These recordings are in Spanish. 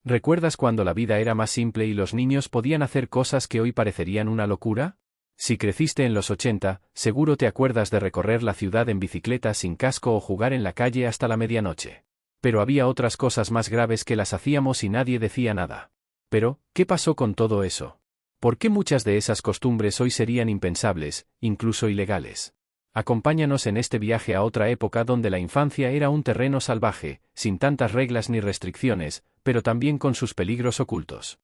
¿Recuerdas cuando la vida era más simple y los niños podían hacer cosas que hoy parecerían una locura? Si creciste en los 80, seguro te acuerdas de recorrer la ciudad en bicicleta sin casco o jugar en la calle hasta la medianoche. Pero había otras cosas más graves que las hacíamos y nadie decía nada. Pero, ¿qué pasó con todo eso? ¿Por qué muchas de esas costumbres hoy serían impensables, incluso ilegales? Acompáñanos en este viaje a otra época donde la infancia era un terreno salvaje, sin tantas reglas ni restricciones, pero también con sus peligros ocultos.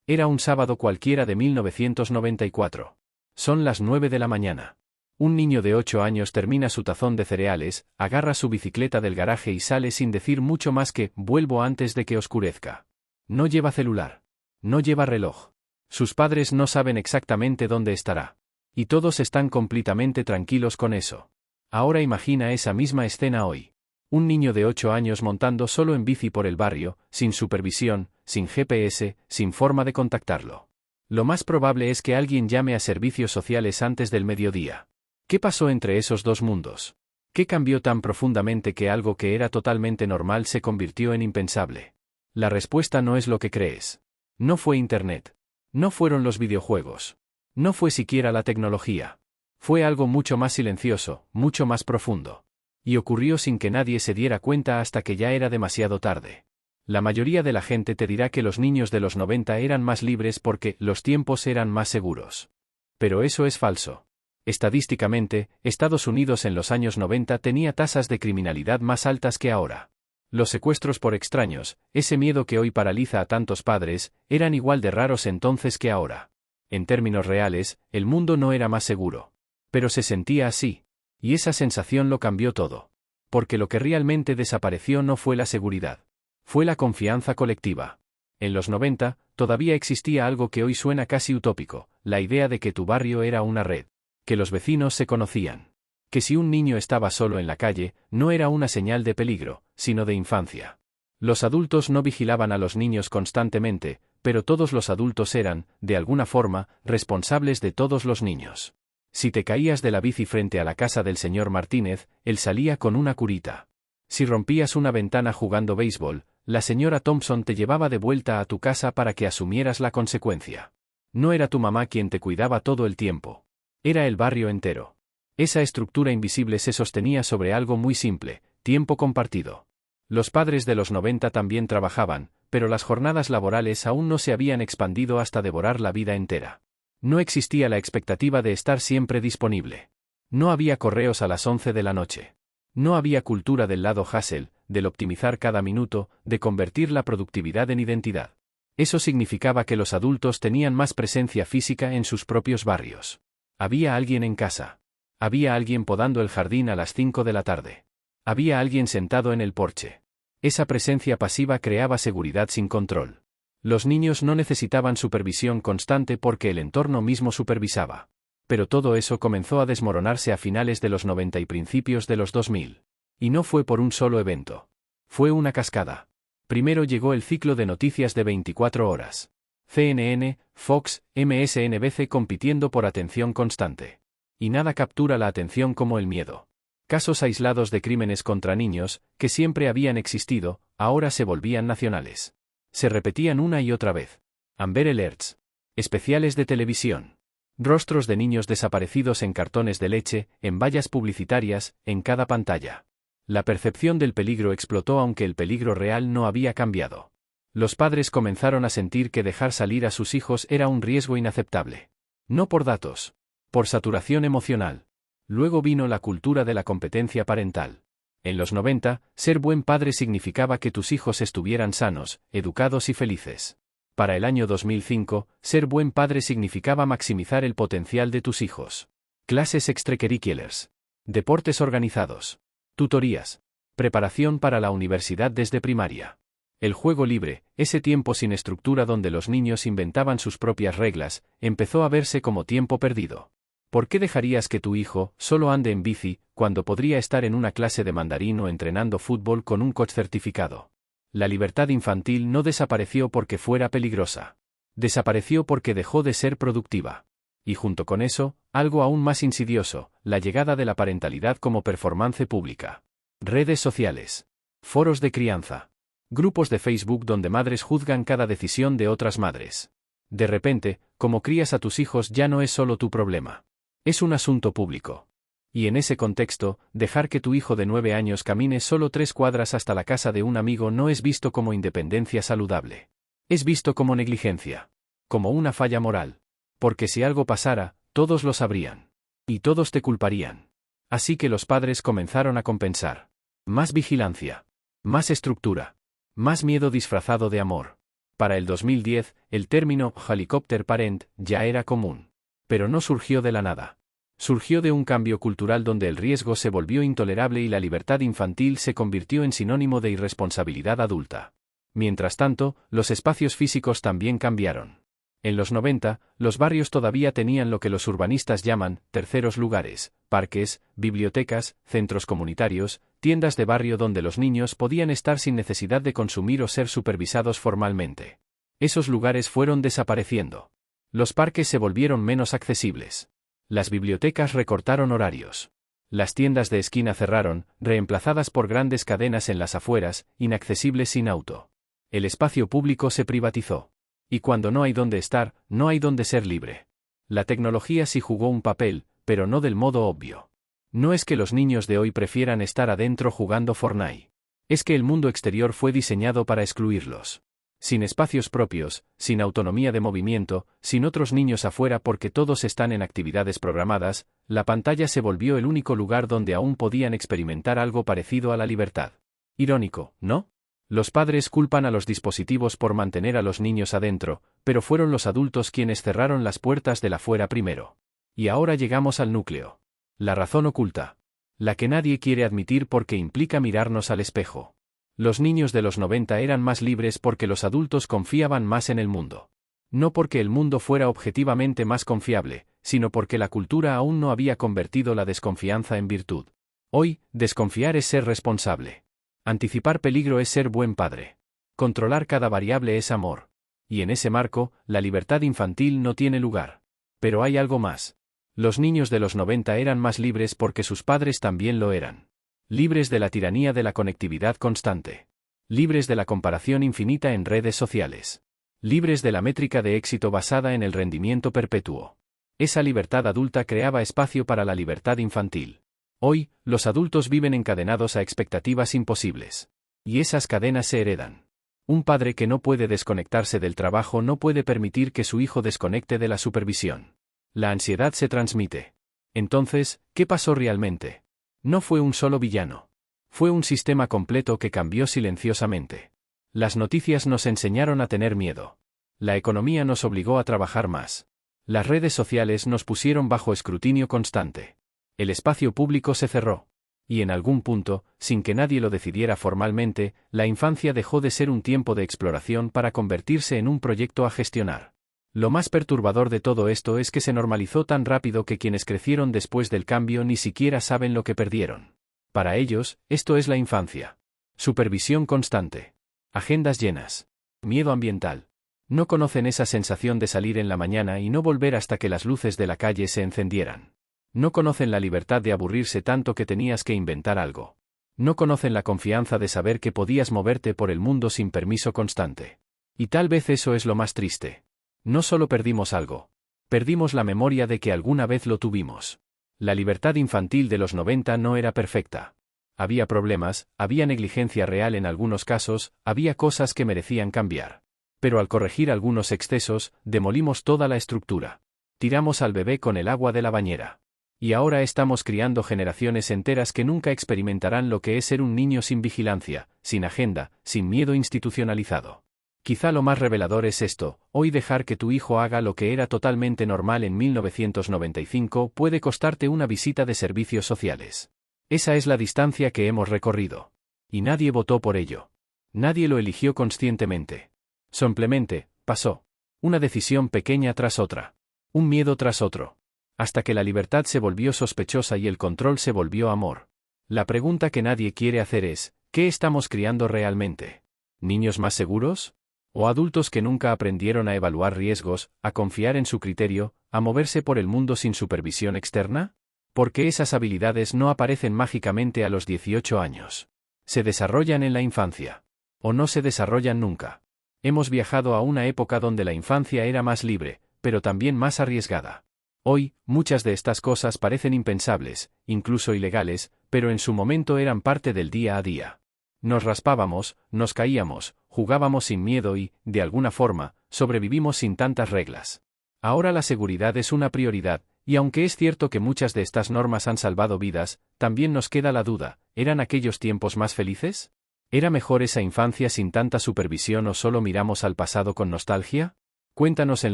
Era un sábado cualquiera de 1994. Son las 9 de la mañana. Un niño de 8 años termina su tazón de cereales, agarra su bicicleta del garaje y sale sin decir mucho más que «vuelvo antes de que oscurezca». No lleva celular. No lleva reloj. Sus padres no saben exactamente dónde estará. Y todos están completamente tranquilos con eso. Ahora imagina esa misma escena hoy. Un niño de 8 años montando solo en bici por el barrio, sin supervisión, sin GPS, sin forma de contactarlo. Lo más probable es que alguien llame a servicios sociales antes del mediodía. ¿Qué pasó entre esos dos mundos? ¿Qué cambió tan profundamente que algo que era totalmente normal se convirtió en impensable? La respuesta no es lo que crees. No fue Internet. No fueron los videojuegos. No fue siquiera la tecnología. Fue algo mucho más silencioso, mucho más profundo. Y ocurrió sin que nadie se diera cuenta hasta que ya era demasiado tarde. La mayoría de la gente te dirá que los niños de los 90 eran más libres porque los tiempos eran más seguros. Pero eso es falso. Estadísticamente, Estados Unidos en los años 90 tenía tasas de criminalidad más altas que ahora. Los secuestros por extraños, ese miedo que hoy paraliza a tantos padres, eran igual de raros entonces que ahora. En términos reales, el mundo no era más seguro. Pero se sentía así. Y esa sensación lo cambió todo. Porque lo que realmente desapareció no fue la seguridad. Fue la confianza colectiva. En los 90, todavía existía algo que hoy suena casi utópico, la idea de que tu barrio era una red. Que los vecinos se conocían. Que si un niño estaba solo en la calle, no era una señal de peligro, sino de infancia. Los adultos no vigilaban a los niños constantemente, pero todos los adultos eran, de alguna forma, responsables de todos los niños. Si te caías de la bici frente a la casa del señor Martínez, él salía con una curita. Si rompías una ventana jugando béisbol, la señora Thompson te llevaba de vuelta a tu casa para que asumieras la consecuencia. No era tu mamá quien te cuidaba todo el tiempo. Era el barrio entero. Esa estructura invisible se sostenía sobre algo muy simple, tiempo compartido. Los padres de los 90 también trabajaban, pero las jornadas laborales aún no se habían expandido hasta devorar la vida entera. No existía la expectativa de estar siempre disponible. No había correos a las 11 de la noche. No había cultura del lado hustle, del optimizar cada minuto, de convertir la productividad en identidad. Eso significaba que los adultos tenían más presencia física en sus propios barrios. Había alguien en casa. Había alguien podando el jardín a las 5 de la tarde. Había alguien sentado en el porche. Esa presencia pasiva creaba seguridad sin control. Los niños no necesitaban supervisión constante porque el entorno mismo supervisaba. Pero todo eso comenzó a desmoronarse a finales de los 90 y principios de los 2000. Y no fue por un solo evento. Fue una cascada. Primero llegó el ciclo de noticias de 24 horas. CNN, Fox, MSNBC compitiendo por atención constante. Y nada captura la atención como el miedo. Casos aislados de crímenes contra niños, que siempre habían existido, ahora se volvían nacionales. Se repetían una y otra vez. Amber Alerts. Especiales de televisión. Rostros de niños desaparecidos en cartones de leche, en vallas publicitarias, en cada pantalla. La percepción del peligro explotó aunque el peligro real no había cambiado. Los padres comenzaron a sentir que dejar salir a sus hijos era un riesgo inaceptable. No por datos. Por saturación emocional. Luego vino la cultura de la competencia parental. En los 90, ser buen padre significaba que tus hijos estuvieran sanos, educados y felices. Para el año 2005, ser buen padre significaba maximizar el potencial de tus hijos. Clases extracurriculares. Deportes organizados. Tutorías. Preparación para la universidad desde primaria. El juego libre, ese tiempo sin estructura donde los niños inventaban sus propias reglas, empezó a verse como tiempo perdido. ¿Por qué dejarías que tu hijo solo ande en bici, cuando podría estar en una clase de mandarín o entrenando fútbol con un coach certificado? La libertad infantil no desapareció porque fuera peligrosa. Desapareció porque dejó de ser productiva. Y junto con eso, algo aún más insidioso, la llegada de la parentalidad como performance pública. Redes sociales. Foros de crianza. Grupos de Facebook donde madres juzgan cada decisión de otras madres. De repente, cómo crías a tus hijos ya no es solo tu problema. Es un asunto público. Y en ese contexto, dejar que tu hijo de 9 años camine solo 3 cuadras hasta la casa de un amigo no es visto como independencia saludable. Es visto como negligencia. Como una falla moral. Porque si algo pasara, todos lo sabrían. Y todos te culparían. Así que los padres comenzaron a compensar. Más vigilancia. Más estructura. Más miedo disfrazado de amor. Para el 2010, el término helicopter parent ya era común. Pero no surgió de la nada. Surgió de un cambio cultural donde el riesgo se volvió intolerable y la libertad infantil se convirtió en sinónimo de irresponsabilidad adulta. Mientras tanto, los espacios físicos también cambiaron. En los 90, los barrios todavía tenían lo que los urbanistas llaman terceros lugares, parques, bibliotecas, centros comunitarios, tiendas de barrio donde los niños podían estar sin necesidad de consumir o ser supervisados formalmente. Esos lugares fueron desapareciendo. Los parques se volvieron menos accesibles. Las bibliotecas recortaron horarios. Las tiendas de esquina cerraron, reemplazadas por grandes cadenas en las afueras, inaccesibles sin auto. El espacio público se privatizó. Y cuando no hay dónde estar, no hay dónde ser libre. La tecnología sí jugó un papel, pero no del modo obvio. No es que los niños de hoy prefieran estar adentro jugando Fortnite. Es que el mundo exterior fue diseñado para excluirlos. Sin espacios propios, sin autonomía de movimiento, sin otros niños afuera porque todos están en actividades programadas, la pantalla se volvió el único lugar donde aún podían experimentar algo parecido a la libertad. Irónico, ¿no? Los padres culpan a los dispositivos por mantener a los niños adentro, pero fueron los adultos quienes cerraron las puertas del afuera primero. Y ahora llegamos al núcleo. La razón oculta. La que nadie quiere admitir porque implica mirarnos al espejo. Los niños de los 90 eran más libres porque los adultos confiaban más en el mundo. No porque el mundo fuera objetivamente más confiable, sino porque la cultura aún no había convertido la desconfianza en virtud. Hoy, desconfiar es ser responsable. Anticipar peligro es ser buen padre. Controlar cada variable es amor. Y en ese marco, la libertad infantil no tiene lugar. Pero hay algo más. Los niños de los 90 eran más libres porque sus padres también lo eran. Libres de la tiranía de la conectividad constante. Libres de la comparación infinita en redes sociales. Libres de la métrica de éxito basada en el rendimiento perpetuo. Esa libertad adulta creaba espacio para la libertad infantil. Hoy, los adultos viven encadenados a expectativas imposibles. Y esas cadenas se heredan. Un padre que no puede desconectarse del trabajo no puede permitir que su hijo desconecte de la supervisión. La ansiedad se transmite. Entonces, ¿qué pasó realmente? No fue un solo villano. Fue un sistema completo que cambió silenciosamente. Las noticias nos enseñaron a tener miedo. La economía nos obligó a trabajar más. Las redes sociales nos pusieron bajo escrutinio constante. El espacio público se cerró. Y en algún punto, sin que nadie lo decidiera formalmente, la infancia dejó de ser un tiempo de exploración para convertirse en un proyecto a gestionar. Lo más perturbador de todo esto es que se normalizó tan rápido que quienes crecieron después del cambio ni siquiera saben lo que perdieron. Para ellos, esto es la infancia. Supervisión constante. Agendas llenas. Miedo ambiental. No conocen esa sensación de salir en la mañana y no volver hasta que las luces de la calle se encendieran. No conocen la libertad de aburrirse tanto que tenías que inventar algo. No conocen la confianza de saber que podías moverte por el mundo sin permiso constante. Y tal vez eso es lo más triste. No solo perdimos algo. Perdimos la memoria de que alguna vez lo tuvimos. La libertad infantil de los 90 no era perfecta. Había problemas, había negligencia real en algunos casos, había cosas que merecían cambiar. Pero al corregir algunos excesos, demolimos toda la estructura. Tiramos al bebé con el agua de la bañera. Y ahora estamos criando generaciones enteras que nunca experimentarán lo que es ser un niño sin vigilancia, sin agenda, sin miedo institucionalizado. Quizá lo más revelador es esto: hoy dejar que tu hijo haga lo que era totalmente normal en 1995 puede costarte una visita de servicios sociales. Esa es la distancia que hemos recorrido. Y nadie votó por ello. Nadie lo eligió conscientemente. Simplemente, pasó. Una decisión pequeña tras otra. Un miedo tras otro. Hasta que la libertad se volvió sospechosa y el control se volvió amor. La pregunta que nadie quiere hacer es, ¿qué estamos criando realmente? ¿Niños más seguros? O adultos que nunca aprendieron a evaluar riesgos, a confiar en su criterio, a moverse por el mundo sin supervisión externa? Porque esas habilidades no aparecen mágicamente a los 18 años. Se desarrollan en la infancia. O no se desarrollan nunca. Hemos viajado a una época donde la infancia era más libre, pero también más arriesgada. Hoy, muchas de estas cosas parecen impensables, incluso ilegales, pero en su momento eran parte del día a día. Nos raspábamos, nos caíamos, jugábamos sin miedo y, de alguna forma, sobrevivimos sin tantas reglas. Ahora la seguridad es una prioridad, y aunque es cierto que muchas de estas normas han salvado vidas, también nos queda la duda, ¿eran aquellos tiempos más felices? ¿Era mejor esa infancia sin tanta supervisión o solo miramos al pasado con nostalgia? Cuéntanos en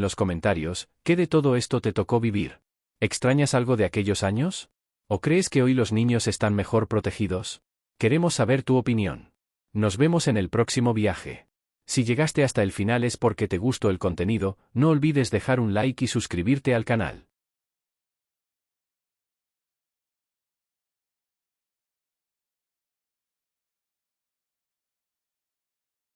los comentarios, ¿qué de todo esto te tocó vivir? ¿Extrañas algo de aquellos años? ¿O crees que hoy los niños están mejor protegidos? Queremos saber tu opinión. Nos vemos en el próximo viaje. Si llegaste hasta el final es porque te gustó el contenido, no olvides dejar un like y suscribirte al canal.